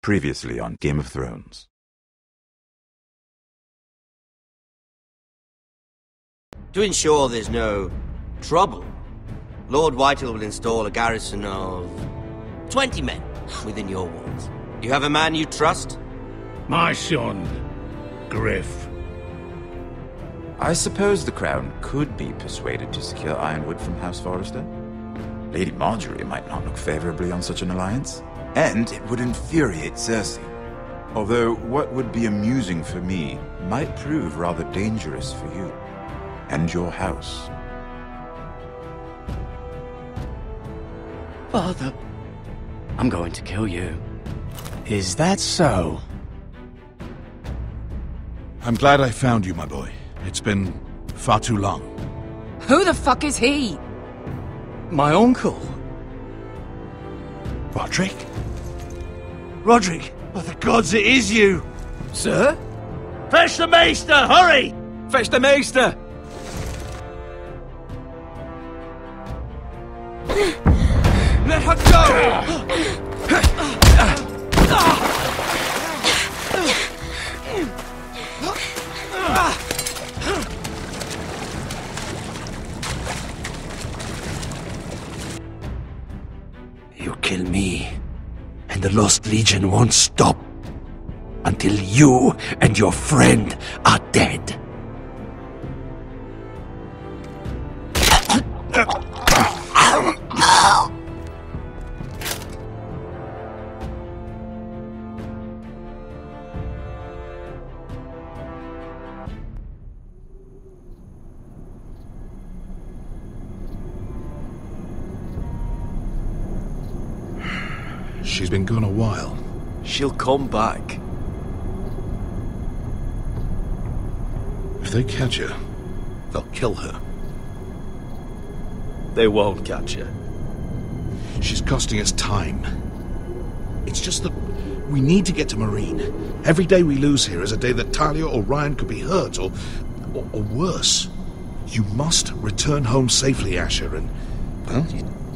Previously on Game of Thrones. To ensure there's no trouble, Lord Whitehill will install a garrison of 20 men within your walls. You have a man you trust? My son, Griff. I suppose the Crown could be persuaded to secure Ironwood from House Forrester. Lady Marjorie might not look favorably on such an alliance. And it would infuriate Cersei. Although what would be amusing for me might prove rather dangerous for you and your house. Father, I'm going to kill you. Is that so? I'm glad I found you, my boy. It's been far too long. Who the fuck is he? My uncle. Roderick? Roderick! By the gods, it is you! Sir? Fetch the maester, hurry! Fetch the maester! Let her go! You kill me, and the Lost Legion won't stop until you and your friend are dead. She's been gone a while. She'll come back. If they catch her, they'll kill her. They won't catch her. She's costing us time. It's just that we need to get to Marine. Every day we lose here is a day that Talia or Ryan could be hurt, or worse. You must return home safely, Asher, and, well,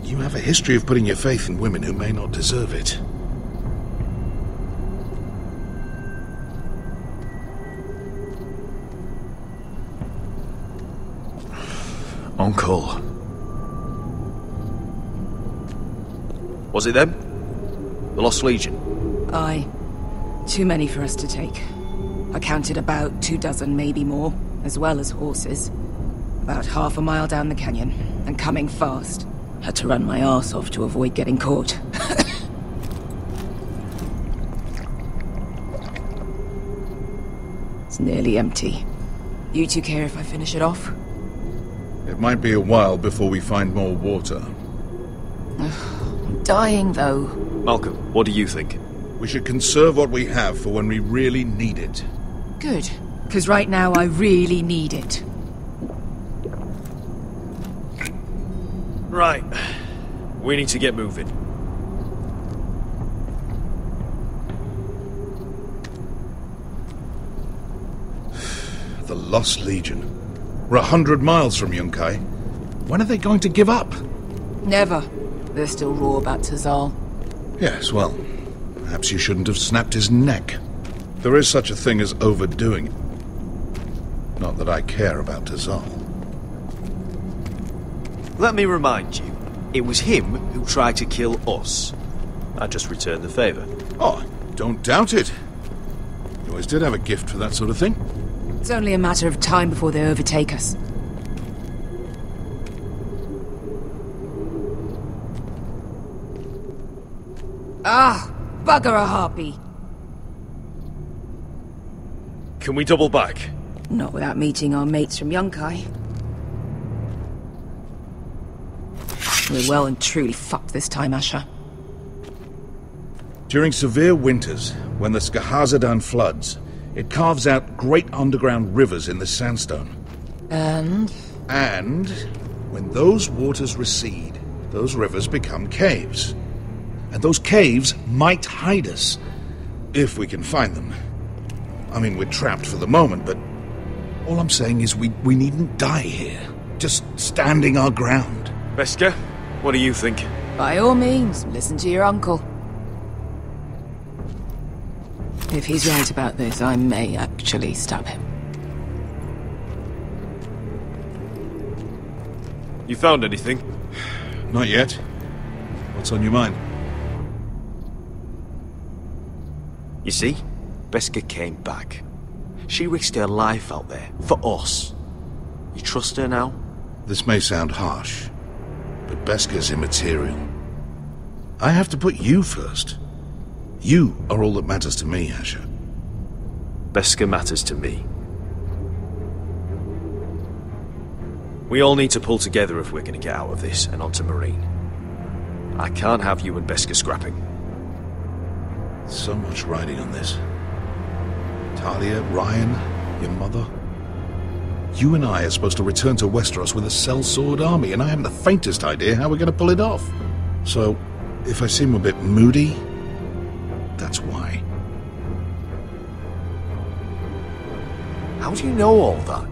you have a history of putting your faith in women who may not deserve it. Uncle. Was it them? The Lost Legion? Aye. Too many for us to take. I counted about 24, maybe more, as well as horses. About half a mile down the canyon, and coming fast. Had to run my arse off to avoid getting caught. It's nearly empty. You two care if I finish it off? It might be a while before we find more water. I'm dying, though. Malcolm, what do you think? We should conserve what we have for when we really need it. Good. Because right now I really need it. Right. We need to get moving. The Lost Legion. We're 100 miles from Yunkai. When are they going to give up? Never. They're still raw about Tazal. Yes, well, perhaps you shouldn't have snapped his neck. There is such a thing as overdoing it. Not that I care about Tazal. Let me remind you, it was him who tried to kill us. I just returned the favour. Oh, don't doubt it. You always did have a gift for that sort of thing. It's only a matter of time before they overtake us. Ah, bugger a harpy. Can we double back? Not without meeting our mates from Yunkai. We're well and truly fucked this time, Asher. During severe winters, when the Skahazadan floods, it carves out great underground rivers in the sandstone. And when those waters recede, those rivers become caves. And those caves might hide us, if we can find them. I mean, we're trapped for the moment, but all I'm saying is we needn't die here. Just standing our ground. Veska, what do you think? by all means, listen to your uncle. If he's right about this, I may actually stab him. You found anything? Not yet. What's on your mind? You see, Beskha came back. She risked her life out there, for us. You trust her now? This may sound harsh, but Beskha's immaterial. I have to put you first. You are all that matters to me, Asher. Beskha matters to me. We all need to pull together if we're going to get out of this and onto Marine. I can't have you and Beskha scrapping. So much riding on this. Talia, Ryan, your mother. You and I are supposed to return to Westeros with a sellsword army, and I haven't the faintest idea how we're going to pull it off. So, if I seem a bit moody, that's why. How do you know all that?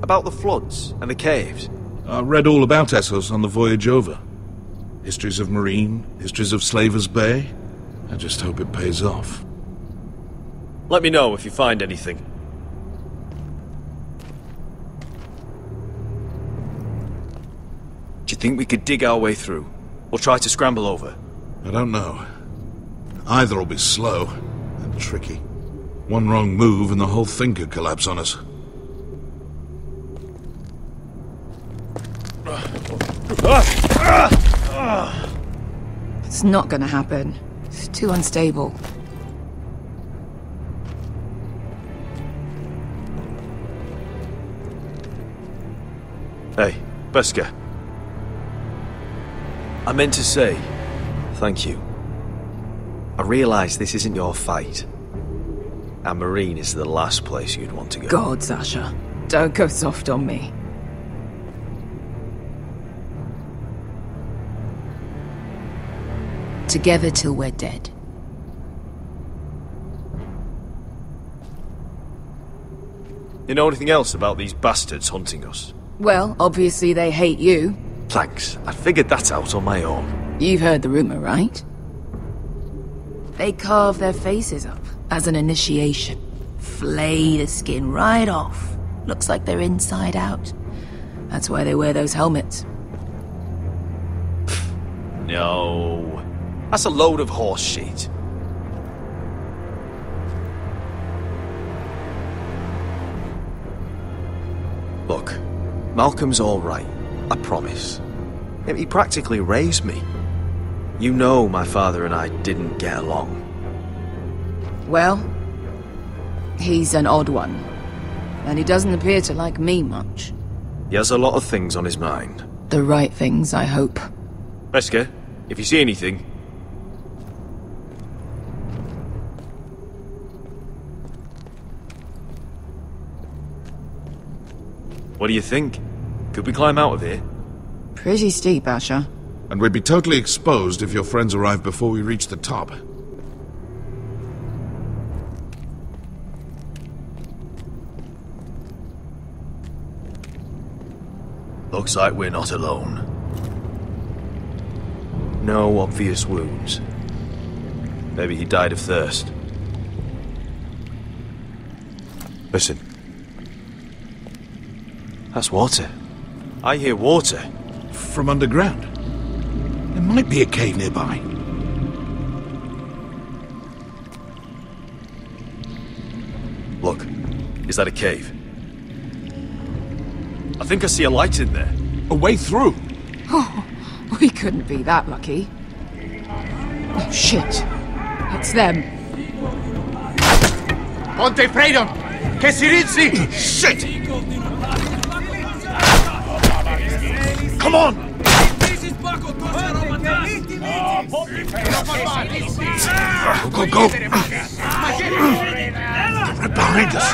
About the floods and the caves? I read all about Essos on the voyage over. Histories of Marine, histories of Slaver's Bay. I just hope it pays off. Let me know if you find anything. Do you think we could dig our way through? Or try to scramble over? I don't know. Either will be slow and tricky. One wrong move and the whole thing could collapse on us. It's not gonna happen. It's too unstable. Hey, Beskha. I meant to say, thank you. I realise this isn't your fight. And Marine is the last place you'd want to go. God, Sasha. Don't go soft on me. Together till we're dead. You know anything else about these bastards hunting us? Well, obviously they hate you. Thanks. I figured that out on my own. You've heard the rumor, right? They carve their faces up as an initiation. Flay the skin right off. Looks like they're inside out. That's why they wear those helmets. No. That's a load of horse shit. Look, Malcolm's all right. I promise. He practically raised me. You know my father and I didn't get along. Well, he's an odd one. And he doesn't appear to like me much. He has a lot of things on his mind. The right things, I hope. Beskha, if you see anything... What do you think? Could we climb out of here? Pretty steep, Asher. And we'd be totally exposed if your friends arrive before we reach the top. Looks like we're not alone. No obvious wounds. Maybe he died of thirst. Listen. That's water. I hear water. From underground. There might be a cave nearby. Look, is that a cave? I think I see a light in there. A way through. Oh, we couldn't be that lucky. Oh, shit. It's them. Ponte Freydon! Che si rizzi! Shit! Come on! Go, go, go! They're right behind us.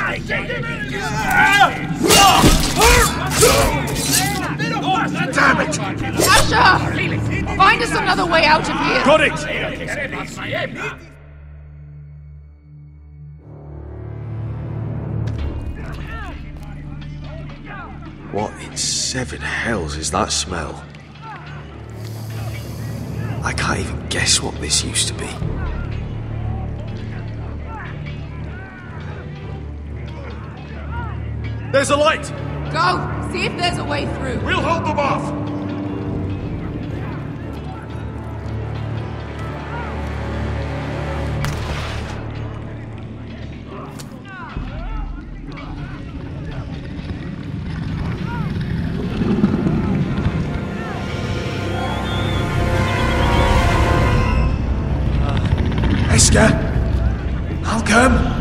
Damn it! Asher! Find us another way out of here! Got it! What in seven hells is that smell? I can't even guess what this used to be. There's a light! Go! See if there's a way through. We'll hold them off! Iska? Malcolm?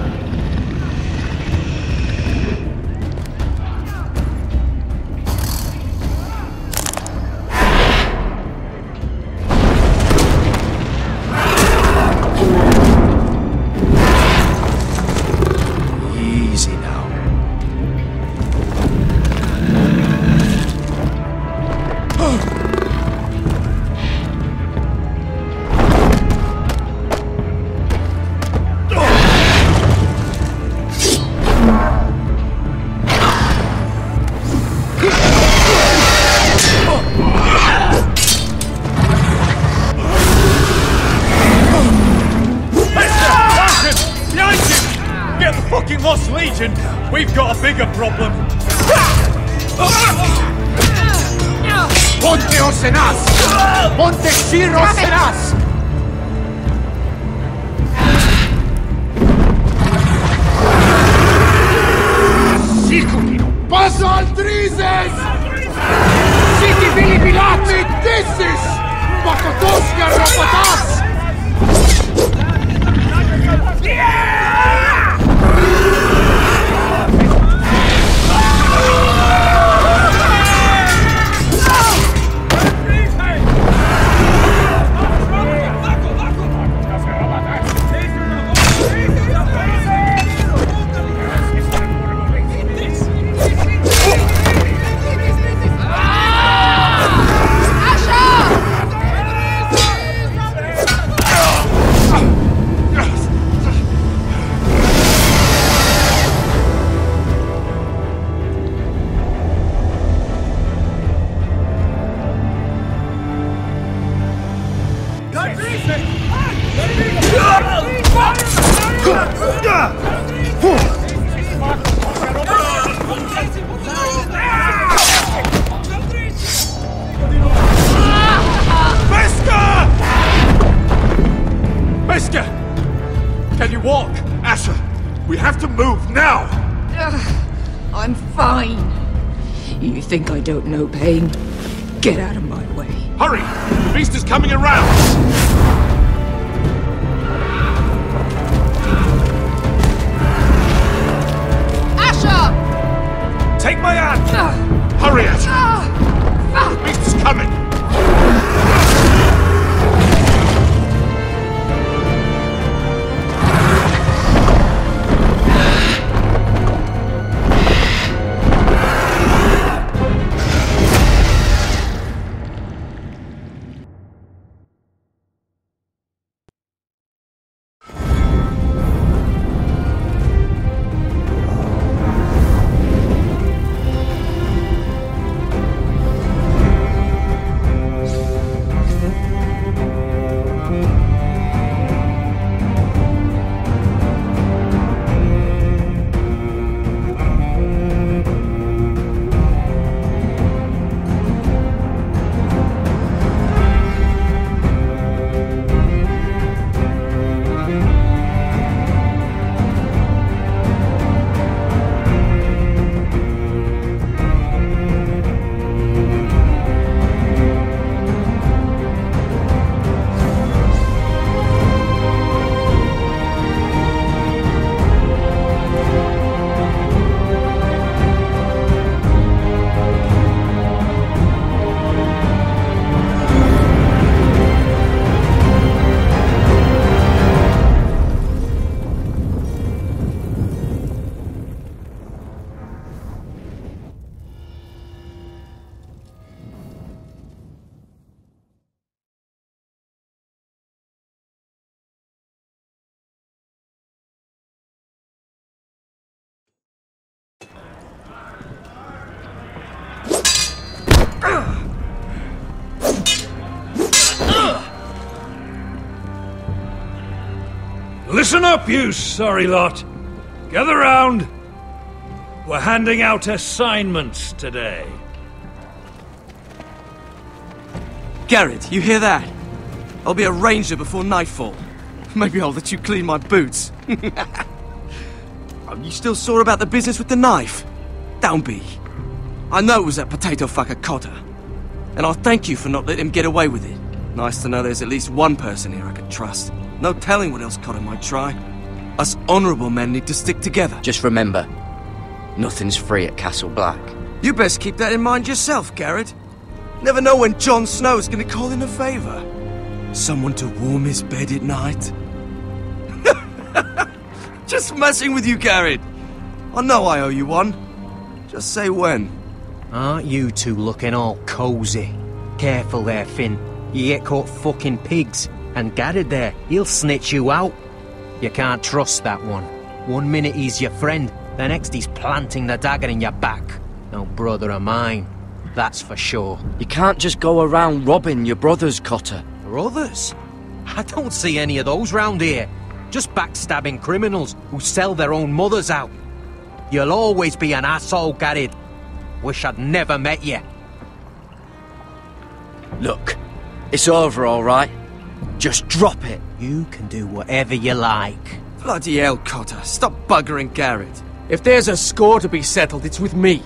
Easy now. Lost Legion, we've got a bigger problem. Ponteos en as! Montesiros en as! Sikutino! Paso al Drises! Siki Vili Pilat! Medissis! Pakotoska Rapatas! Can you walk? Asher, we have to move now! I'm fine. You think I don't know pain? Get out of my way. Hurry! The beast is coming around! Asher! Take my hand! Hurry, Asher! The beast is coming! Listen up, you sorry lot. Gather round. We're handing out assignments today. Garrett, you hear that? I'll be a ranger before nightfall. Maybe I'll let you clean my boots. Are you still sore about the business with the knife? Don't be. I know it was that potato fucker Cotter. And I'll thank you for not letting him get away with it. Nice to know there's at least one person here I can trust. No telling what else Cotter might try. Us honourable men need to stick together. Just remember, nothing's free at Castle Black. You best keep that in mind yourself, Garrett. Never know when Jon Snow's gonna call in a favour. Someone to warm his bed at night. Just messing with you, Garrett. I know I owe you one. Just say when. Aren't you two looking all cosy? Careful there, Finn. You get caught fucking pigs. And Garrett there, he'll snitch you out. You can't trust that one. One minute he's your friend, the next he's planting the dagger in your back. No brother of mine, that's for sure. You can't just go around robbing your brothers, Cotter. Brothers? I don't see any of those round here. Just backstabbing criminals who sell their own mothers out. You'll always be an asshole, Garrett. Wish I'd never met you. Look, it's over, all right? Just drop it. You can do whatever you like. Bloody hell, Cotter. Stop buggering Garrett. If there's a score to be settled, it's with me.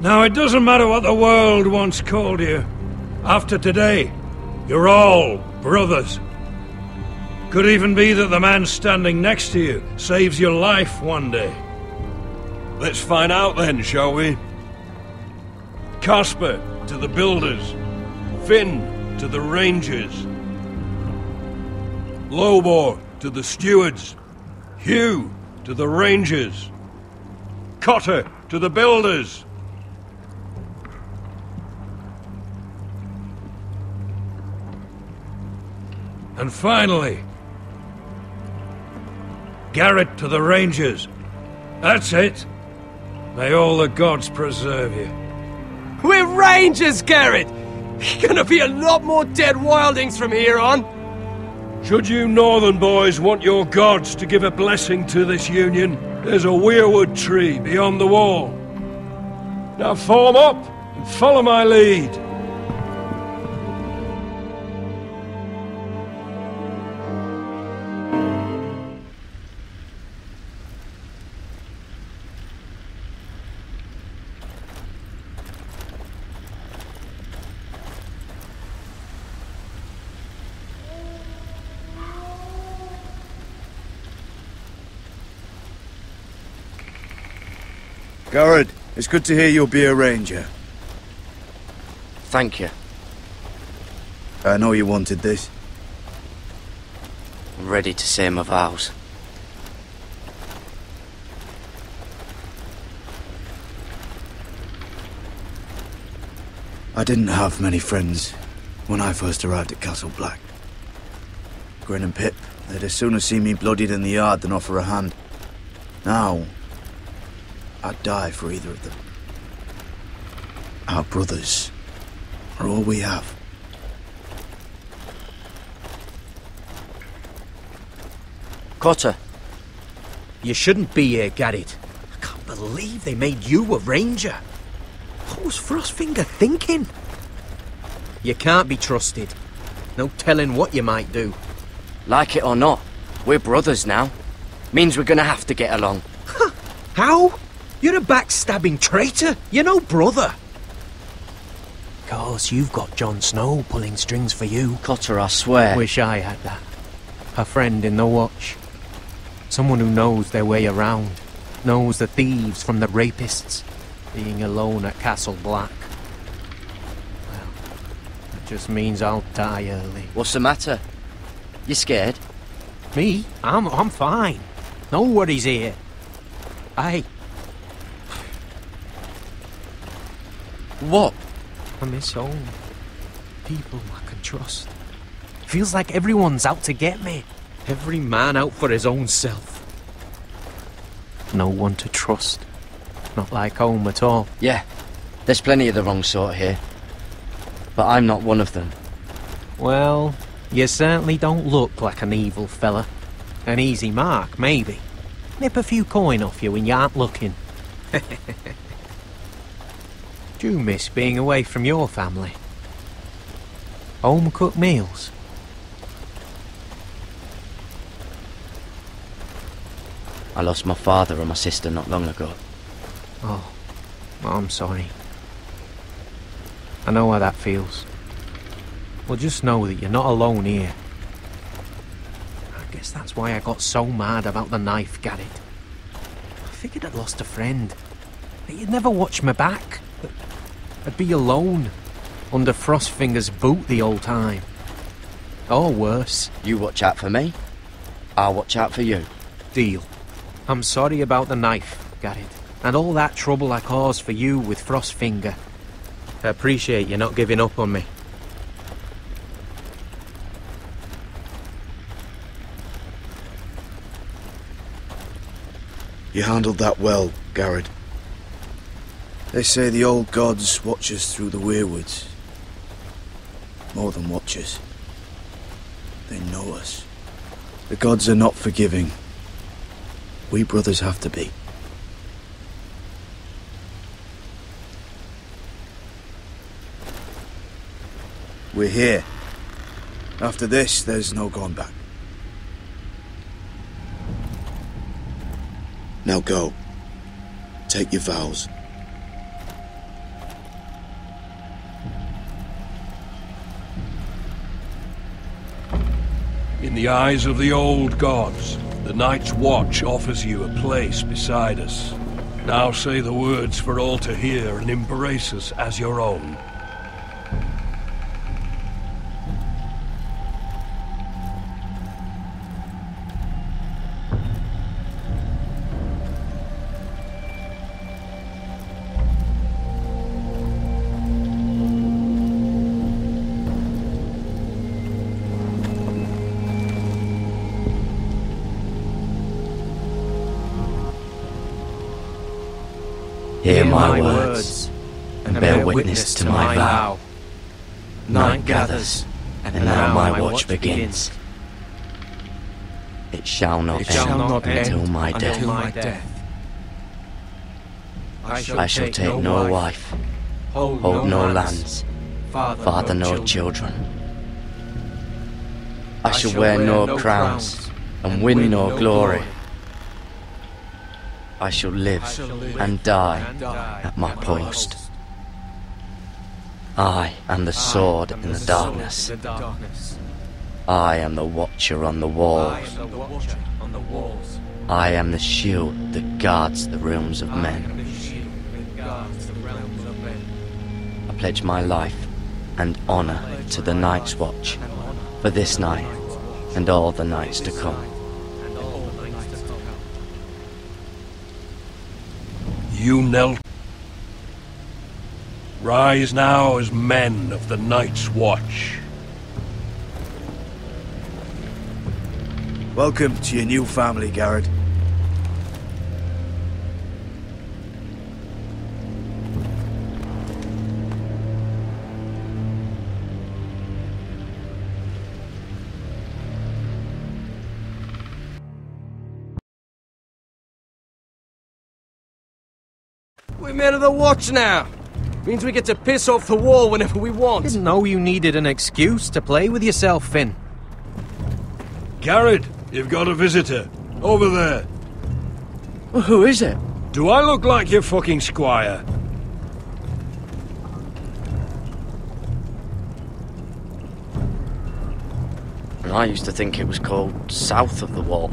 Now, it doesn't matter what the world once called you. After today, you're all brothers. Could even be that the man standing next to you saves your life one day. Let's find out then, shall we? Casper to the builders. Finn to the rangers. Lobor to the stewards. Hugh to the rangers. Cotter to the builders. And finally, Garrett to the rangers. That's it. May all the gods preserve you. We're rangers, Garrett! Gonna be a lot more dead wildings from here on. Should you northern boys want your gods to give a blessing to this union, there's a weirwood tree beyond the wall. Now form up and follow my lead. Garrett, it's good to hear you'll be a ranger. Thank you. I know you wanted this. I'm ready to say my vows. I didn't have many friends when I first arrived at Castle Black. Grin and Pip, they'd as soon have seen me bloodied in the yard than offer a hand. Now, I'd die for either of them. Our brothers are all we have. Cotter. You shouldn't be here, Garrett. I can't believe they made you a ranger. What was Frostfinger thinking? You can't be trusted. No telling what you might do. Like it or not, we're brothers now. Means we're gonna have to get along. Huh. How? You're a backstabbing traitor. You're no brother. 'Cause you've got Jon Snow pulling strings for you. Cotter, I swear. Wish I had that. A friend in the watch. Someone who knows their way around. Knows the thieves from the rapists. Being alone at Castle Black. Well, that just means I'll die early. What's the matter? You scared? Me? I'm fine. No worries here. What? I miss home. People I can trust. Feels like everyone's out to get me. Every man out for his own self. No one to trust. Not like home at all. Yeah, there's plenty of the wrong sort here. But I'm not one of them. Well, you certainly don't look like an evil fella. An easy mark, maybe. Nip a few coin off you when you aren't looking. Do you miss being away from your family? Home-cooked meals? I lost my father and my sister not long ago. Oh, I'm sorry. I know how that feels. Well, just know that you're not alone here. I guess that's why I got so mad about the knife, Garrett. I figured I'd lost a friend. That you'd never watch me back. That I'd be alone, under Frostfinger's boot the whole time. Or worse. You watch out for me, I'll watch out for you. Deal. I'm sorry about the knife, Garrett, and all that trouble I caused for you with Frostfinger. I appreciate you not giving up on me. You handled that well, Garrett. They say the old gods watch us through the weirwoods. More than watch us. They know us. The gods are not forgiving. We brothers have to be. We're here. After this, there's no going back. Now go. Take your vows. In the eyes of the old gods, the Night's Watch offers you a place beside us. Now say the words for all to hear and embrace us as your own. Hear my words, and bear witness to my vow. Night gathers, and now my watch begins. It shall not end until my death. I shall take no wife, hold no lands, father no children. I shall wear no crowns, and win no glory. I shall live and die at my post. I am the sword in the darkness. I am the watcher on the walls. I am the shield that guards the realms of men. I pledge my life and honor to the Night's Watch for this night and all the nights to come. You knelt. Rise now as men of the Night's Watch. Welcome to your new family, Garrett. We're men of the Watch now. Means we get to piss off the wall whenever we want. Didn't know you needed an excuse to play with yourself, Finn. Garrett, you've got a visitor. Over there. Well, who is it? Do I look like your fucking squire? And I used to think it was called South of the Wall.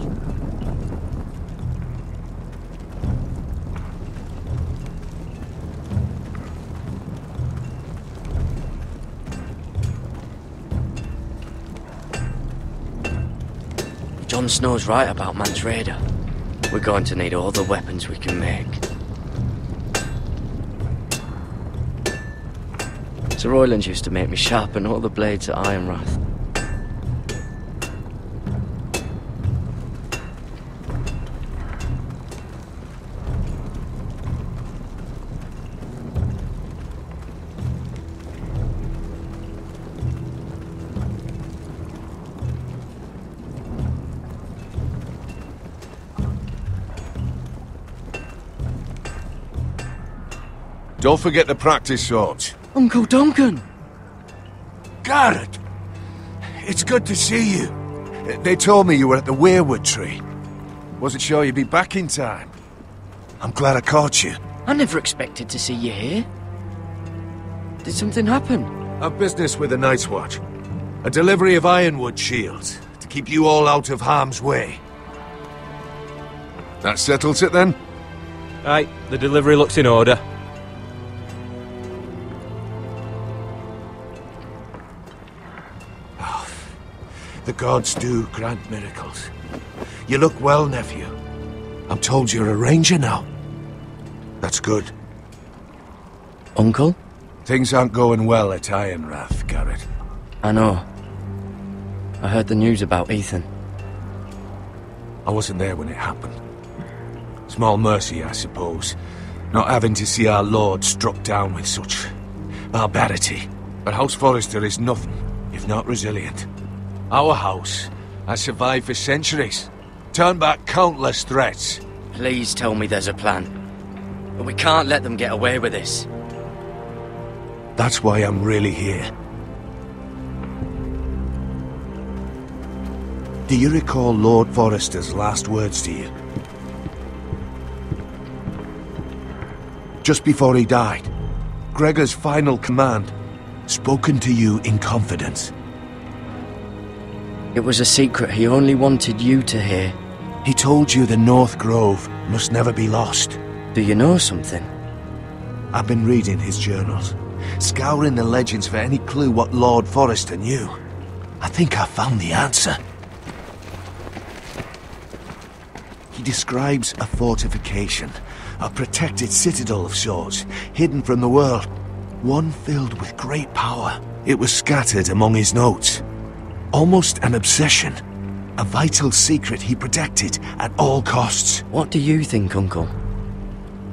Jon Snow's right about Man's Raider. We're going to need all the weapons we can make. Sir Royland used to make me sharpen all the blades at Ironrath. Don't forget the practice swords. Uncle Duncan! Garrett! It's good to see you. They told me you were at the weirwood tree. Wasn't sure you'd be back in time. I'm glad I caught you. I never expected to see you here. Did something happen? I've business with the Night's Watch. A delivery of ironwood shields to keep you all out of harm's way. That settles it then? Aye, the delivery looks in order. Oh, the gods do grant miracles. You look well, nephew. I'm told you're a ranger now. That's good. Uncle? Things aren't going well at Ironrath, Garrett. I know. I heard the news about Ethan. I wasn't there when it happened. Small mercy, I suppose, not having to see our lord struck down with such barbarity. But House Forrester is nothing if not resilient. Our house has survived for centuries, turned back countless threats. Please tell me there's a plan. But we can't let them get away with this. That's why I'm really here. Do you recall Lord Forrester's last words to you? Just before he died, Gregor's final command, spoken to you in confidence. It was a secret he only wanted you to hear. He told you the North Grove must never be lost. Do you know something? I've been reading his journals, scouring the legends for any clue what Lord Forrester knew. I think I found the answer. He describes a fortification, a protected citadel of sorts, hidden from the world. One filled with great power. It was scattered among his notes. Almost an obsession. A vital secret he protected at all costs. What do you think, Uncle?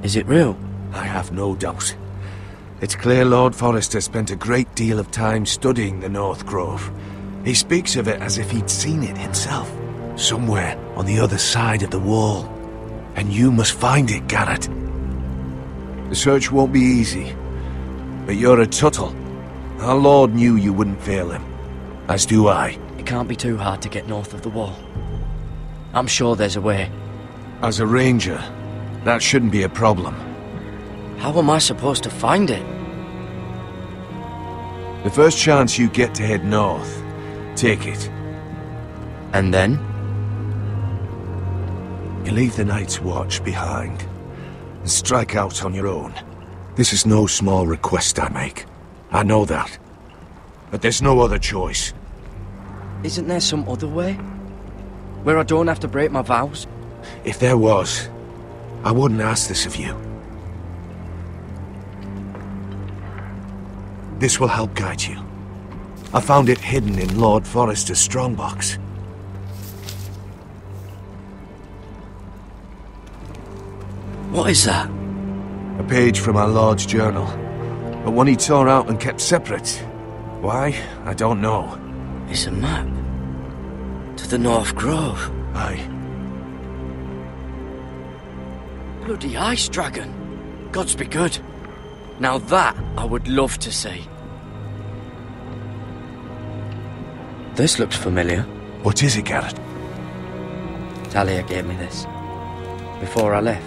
Is it real? I have no doubt. It's clear Lord Forrester spent a great deal of time studying the North Grove. He speaks of it as if he'd seen it himself, somewhere on the other side of the wall. And you must find it, Garrett. The search won't be easy, but you're a Tuttle. Our Lord knew you wouldn't fail him, as do I. It can't be too hard to get north of the wall. I'm sure there's a way. As a ranger, that shouldn't be a problem. How am I supposed to find it? The first chance you get to head north, take it. And then? You leave the Night's Watch behind, and strike out on your own. This is no small request I make. I know that. But there's no other choice. Isn't there some other way? Where I don't have to break my vows? If there was, I wouldn't ask this of you. This will help guide you. I found it hidden in Lord Forrester's strongbox. What is that? A page from our Lord's journal. But one he tore out and kept separate. Why? I don't know. It's a map. To the North Grove. Aye. Bloody ice dragon. Gods be good. Now that I would love to see. This looks familiar. What is it, Garrett? Talia gave me this. Before I left.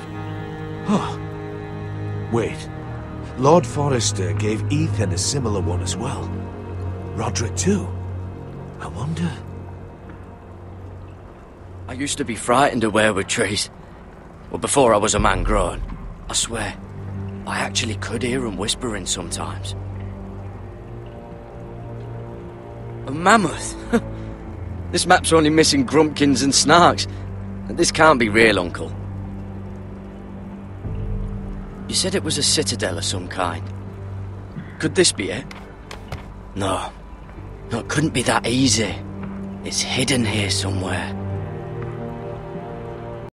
Oh. Wait. Lord Forrester gave Ethan a similar one as well. Roderick too. I wonder... I used to be frightened of weirwood trees. Well, before I was a man grown. I swear. I actually could hear them whispering sometimes. A mammoth? This map's only missing grumpkins and snarks. This can't be real, Uncle. You said it was a citadel of some kind. Could this be it? No. No, it couldn't be that easy. It's hidden here somewhere.